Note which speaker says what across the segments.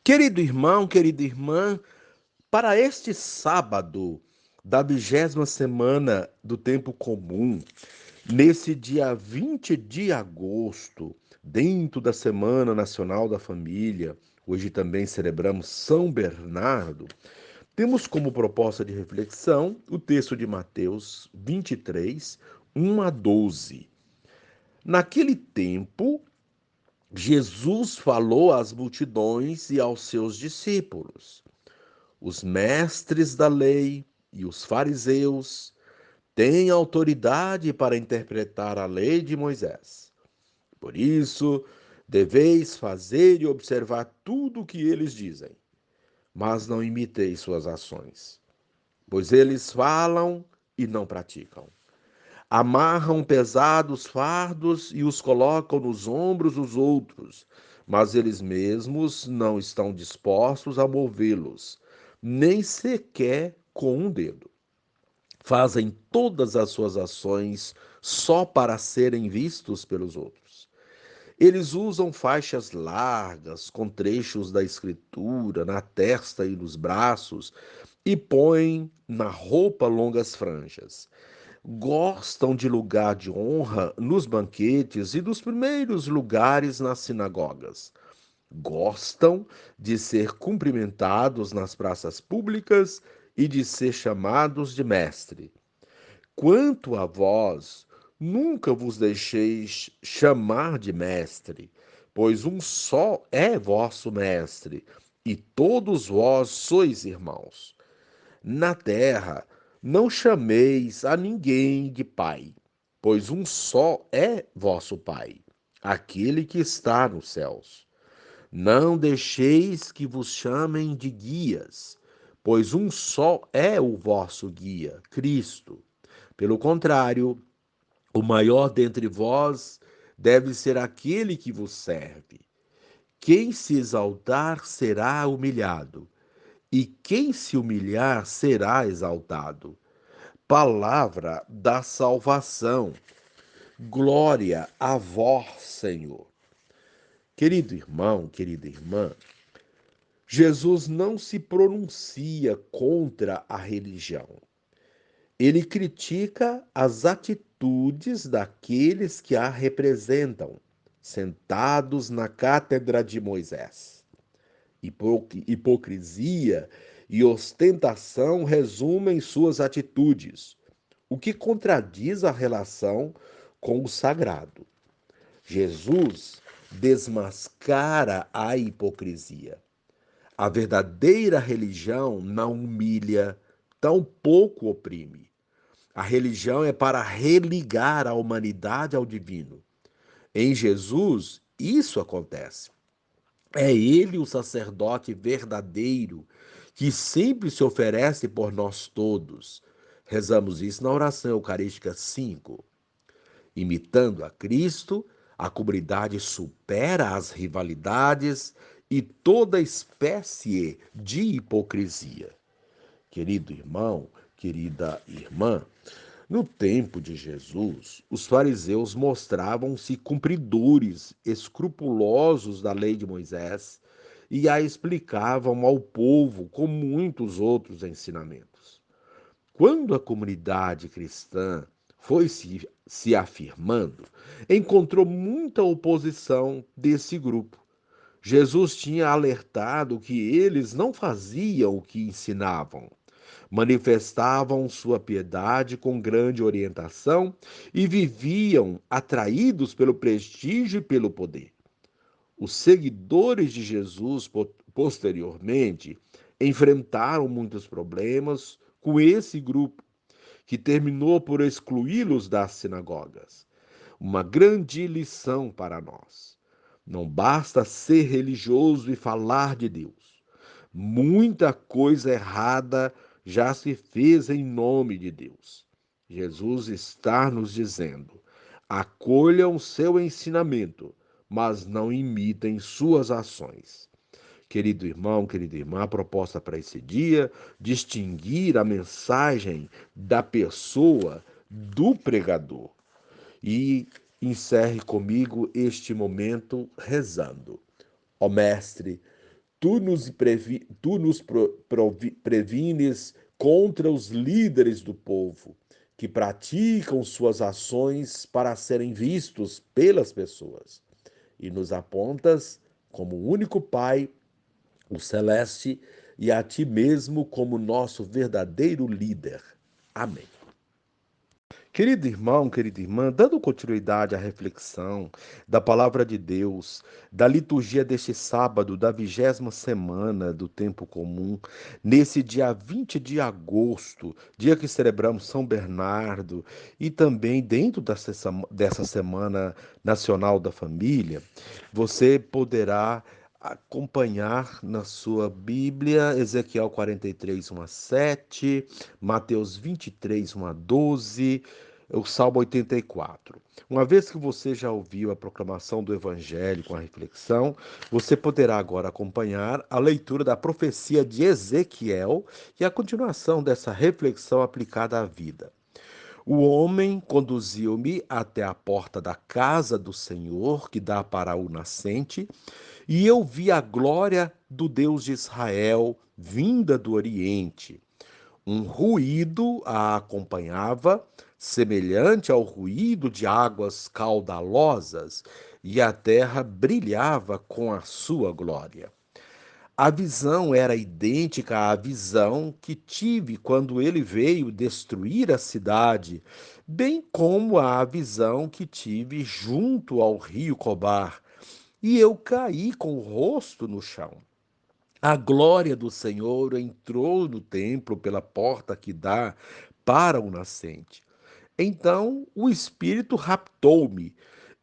Speaker 1: Querido irmão, querida irmã, para este sábado da 20ª semana do tempo comum, nesse dia 20 de agosto, dentro da Semana Nacional da Família, hoje também celebramos São Bernardo, temos como proposta de reflexão o texto de Mateus 23, 1 a 12. Naquele tempo, Jesus falou às multidões e aos seus discípulos. Os mestres da lei e os fariseus têm autoridade para interpretar a lei de Moisés. Por isso, deveis fazer e observar tudo o que eles dizem, mas não imiteis suas ações, pois eles falam e não praticam. Amarram pesados fardos e os colocam nos ombros dos outros, mas eles mesmos não estão dispostos a movê-los, nem sequer com um dedo. Fazem todas as suas ações só para serem vistos pelos outros. Eles usam faixas largas com trechos da escritura na testa e nos braços e põem na roupa longas franjas. Gostam de lugar de honra nos banquetes e dos primeiros lugares nas sinagogas. Gostam de ser cumprimentados nas praças públicas e de ser chamados de mestre. Quanto a vós, nunca vos deixeis chamar de mestre, pois um só é vosso mestre, e todos vós sois irmãos. Na terra, não chameis a ninguém de pai, pois um só é vosso Pai, aquele que está nos céus. Não deixeis que vos chamem de guias, pois um só é o vosso guia, Cristo. Pelo contrário, o maior dentre vós deve ser aquele que vos serve. Quem se exaltar será humilhado, e quem se humilhar será exaltado. Palavra da salvação. Glória a vós, Senhor. Querido irmão, querida irmã, Jesus não se pronuncia contra a religião. Ele critica as atitudes daqueles que a representam, sentados na cátedra de Moisés. Hipocrisia e ostentação resumem suas atitudes, o que contradiz a relação com o sagrado. Jesus desmascara a hipocrisia. A verdadeira religião não humilha, tampouco oprime. A religião é para religar a humanidade ao divino. Em Jesus, isso acontece. É ele o sacerdote verdadeiro que sempre se oferece por nós todos. Rezamos isso na oração eucarística 5. Imitando a Cristo, a comunidade supera as rivalidades e toda espécie de hipocrisia. Querido irmão, querida irmã, no tempo de Jesus, os fariseus mostravam-se cumpridores escrupulosos da lei de Moisés e a explicavam ao povo com muitos outros ensinamentos. Quando a comunidade cristã foi se afirmando, encontrou muita oposição desse grupo. Jesus tinha alertado que eles não faziam o que ensinavam, manifestavam sua piedade com grande orientação e viviam atraídos pelo prestígio e pelo poder. Os seguidores de Jesus, posteriormente, enfrentaram muitos problemas com esse grupo, que terminou por excluí-los das sinagogas. Uma grande lição para nós. Não basta ser religioso e falar de Deus. Muita coisa errada já se fez em nome de Deus. Jesus está nos dizendo: acolham seu ensinamento, mas não imitem suas ações. Querido irmão, querida irmã, a proposta para esse dia, distinguir a mensagem da pessoa do pregador. E encerre comigo este momento rezando. Ó Mestre, tu nos prevines contra os líderes do povo, que praticam suas ações para serem vistos pelas pessoas, e nos apontas como o único Pai, o Celeste, e a Ti mesmo como nosso verdadeiro líder. Amém. Querido irmão, querida irmã, dando continuidade à reflexão da palavra de Deus, da liturgia deste sábado, da 20ª semana do tempo comum, nesse dia 20 de agosto, dia que celebramos São Bernardo, e também dentro dessa Semana Nacional da Família, você poderá acompanhar na sua Bíblia Ezequiel 43, 1 a 7, Mateus 23, 1 a 12, o Salmo 84. Uma vez que você já ouviu a proclamação do Evangelho com a reflexão, você poderá agora acompanhar a leitura da profecia de Ezequiel e a continuação dessa reflexão aplicada à vida. O homem conduziu-me até a porta da casa do Senhor, que dá para o nascente, e eu vi a glória do Deus de Israel vinda do Oriente. Um ruído a acompanhava, semelhante ao ruído de águas caudalosas, e a terra brilhava com a sua glória. A visão era idêntica à visão que tive quando ele veio destruir a cidade, bem como à visão que tive junto ao rio Cobar, e eu caí com o rosto no chão. A glória do Senhor entrou no templo pela porta que dá para o nascente. Então o Espírito raptou-me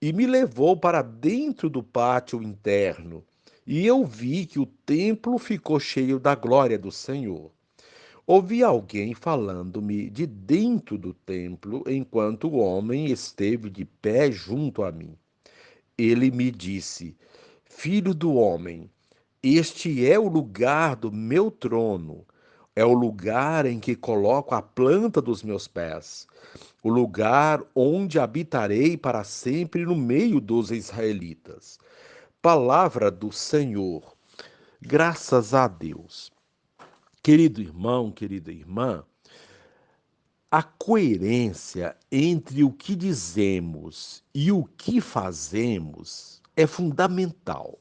Speaker 1: e me levou para dentro do pátio interno. E eu vi que o templo ficou cheio da glória do Senhor. Ouvi alguém falando-me de dentro do templo enquanto o homem esteve de pé junto a mim. Ele me disse: Filho do homem, este é o lugar do meu trono, é o lugar em que coloco a planta dos meus pés, o lugar onde habitarei para sempre no meio dos israelitas. Palavra do Senhor. Graças a Deus. Querido irmão, querida irmã, a coerência entre o que dizemos e o que fazemos é fundamental.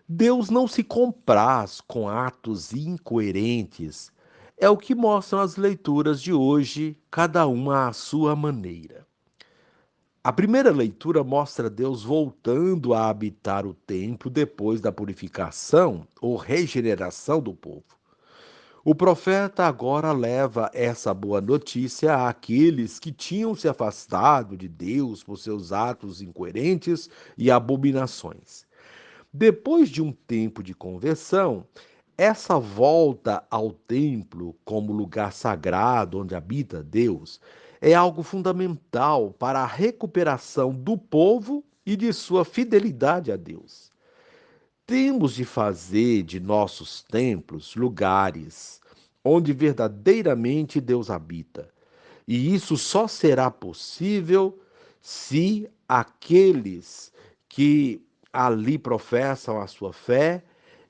Speaker 1: Deus não se compraz com atos incoerentes, é o que mostram as leituras de hoje, cada uma à sua maneira. A primeira leitura mostra Deus voltando a habitar o templo depois da purificação ou regeneração do povo. O profeta agora leva essa boa notícia àqueles que tinham se afastado de Deus por seus atos incoerentes e abominações. Depois de um tempo de conversão, essa volta ao templo como lugar sagrado onde habita Deus é algo fundamental para a recuperação do povo e de sua fidelidade a Deus. Temos de fazer de nossos templos lugares onde verdadeiramente Deus habita. E isso só será possível se aqueles que ali professam a sua fé,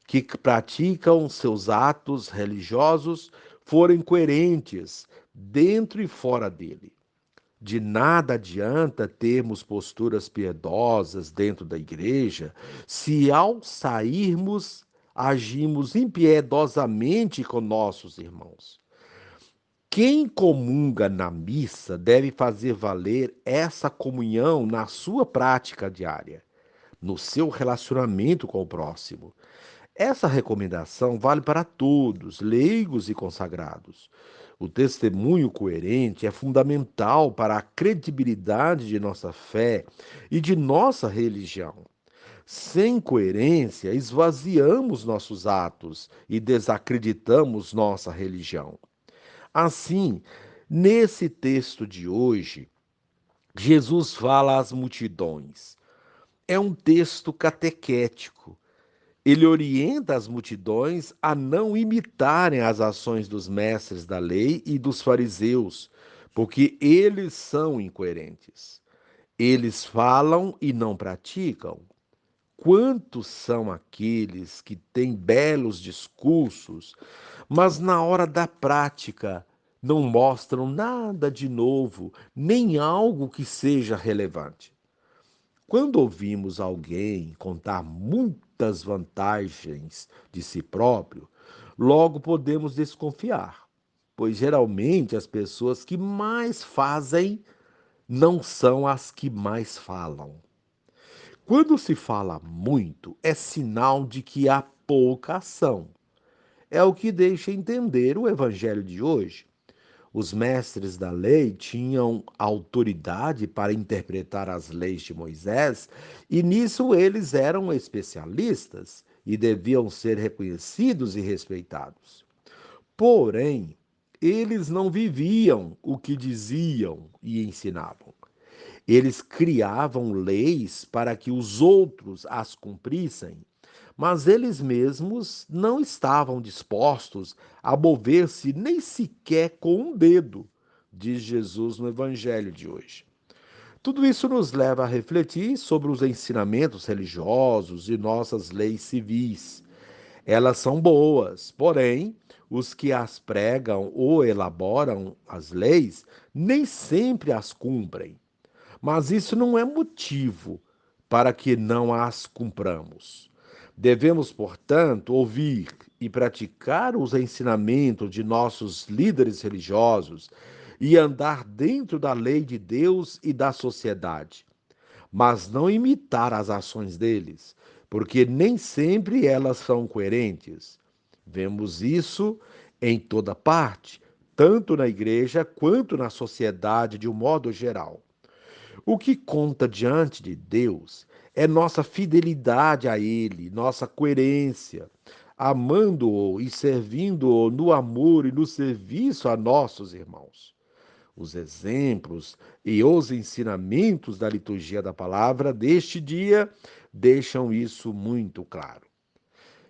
Speaker 1: que praticam seus atos religiosos, forem coerentes dentro e fora dele. De nada adianta termos posturas piedosas dentro da igreja se ao sairmos agimos impiedosamente com nossos irmãos. Quem comunga na missa deve fazer valer essa comunhão na sua prática diária, no seu relacionamento com o próximo. Essa recomendação vale para todos, leigos e consagrados. O testemunho coerente é fundamental para a credibilidade de nossa fé e de nossa religião. Sem coerência, esvaziamos nossos atos e desacreditamos nossa religião. Assim, nesse texto de hoje, Jesus fala às multidões. É um texto catequético. Ele orienta as multidões a não imitarem as ações dos mestres da lei e dos fariseus, porque eles são incoerentes. Eles falam e não praticam. quantos são aqueles que têm belos discursos, mas na hora da prática não mostram nada de novo, nem algo que seja relevante. Quando ouvimos alguém contar muitas vantagens de si próprio, logo podemos desconfiar, pois geralmente as pessoas que mais fazem não são as que mais falam. Quando se fala muito, é sinal de que há pouca ação. É o que deixa entender o evangelho de hoje. Os mestres da lei tinham autoridade para interpretar as leis de Moisés, e nisso eles eram especialistas e deviam ser reconhecidos e respeitados. Porém, eles não viviam o que diziam e ensinavam. Eles criavam leis para que os outros as cumprissem, mas eles mesmos não estavam dispostos a mover-se nem sequer com um dedo, diz Jesus no Evangelho de hoje. Tudo isso nos leva a refletir sobre os ensinamentos religiosos e nossas leis civis. Elas são boas, porém, os que as pregam ou elaboram as leis nem sempre as cumprem. Mas isso não é motivo para que não as cumpramos. Devemos, portanto, ouvir e praticar os ensinamentos de nossos líderes religiosos e andar dentro da lei de Deus e da sociedade, mas não imitar as ações deles, porque nem sempre elas são coerentes. Vemos isso em toda parte, tanto na igreja quanto na sociedade de um modo geral. O que conta diante de Deus é nossa fidelidade a Ele, nossa coerência, amando-o e servindo-o no amor e no serviço a nossos irmãos. Os exemplos e os ensinamentos da liturgia da palavra deste dia deixam isso muito claro.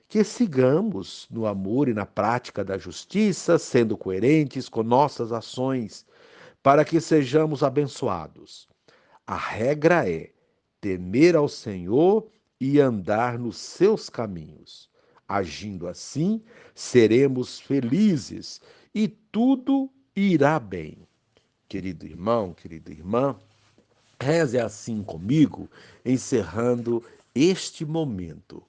Speaker 1: Que sigamos no amor e na prática da justiça, sendo coerentes com nossas ações, para que sejamos abençoados. A regra é temer ao Senhor e andar nos seus caminhos. Agindo assim, seremos felizes e tudo irá bem. Querido irmão, querida irmã, reze assim comigo, encerrando este momento.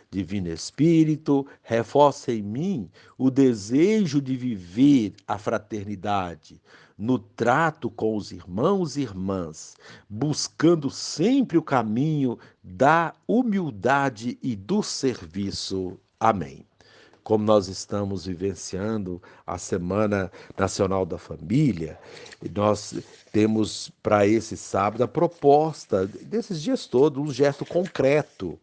Speaker 1: Divino Espírito, reforça em mim o desejo de viver a fraternidade no trato com os irmãos e irmãs, buscando sempre o caminho da humildade e do serviço. Amém. Como nós estamos vivenciando a Semana Nacional da Família, nós temos para esse sábado a proposta desses dias todos, um gesto concreto.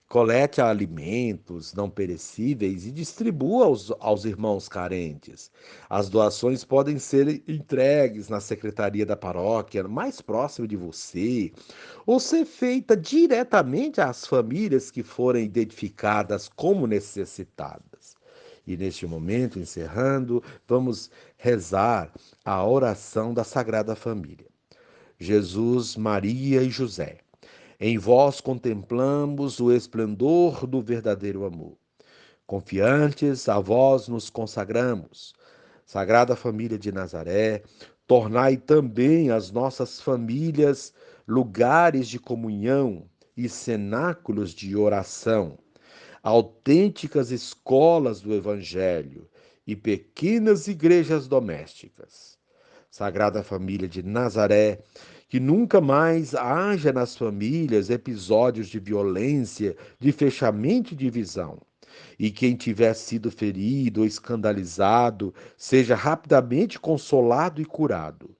Speaker 1: Colete alimentos não perecíveis e distribua aos irmãos carentes. As doações podem ser entregues na secretaria da paróquia mais próxima de você, ou ser feita diretamente às famílias que forem identificadas como necessitadas. E neste momento, encerrando, vamos rezar a oração da Sagrada Família. Jesus, Maria e José. Em vós contemplamos o esplendor do verdadeiro amor. Confiantes, a vós nos consagramos. Sagrada Família de Nazaré, tornai também as nossas famílias lugares de comunhão e cenáculos de oração, autênticas escolas do Evangelho e pequenas igrejas domésticas. Sagrada Família de Nazaré, que nunca mais haja nas famílias episódios de violência, de fechamento e divisão. E quem tiver sido ferido ou escandalizado, seja rapidamente consolado e curado.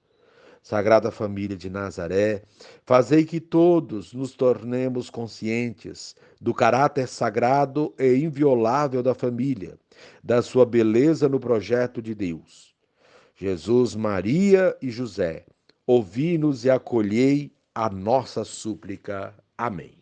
Speaker 1: Sagrada Família de Nazaré, fazei que todos nos tornemos conscientes do caráter sagrado e inviolável da família, da sua beleza no projeto de Deus. Jesus, Maria e José, ouvi-nos e acolhei a nossa súplica. Amém.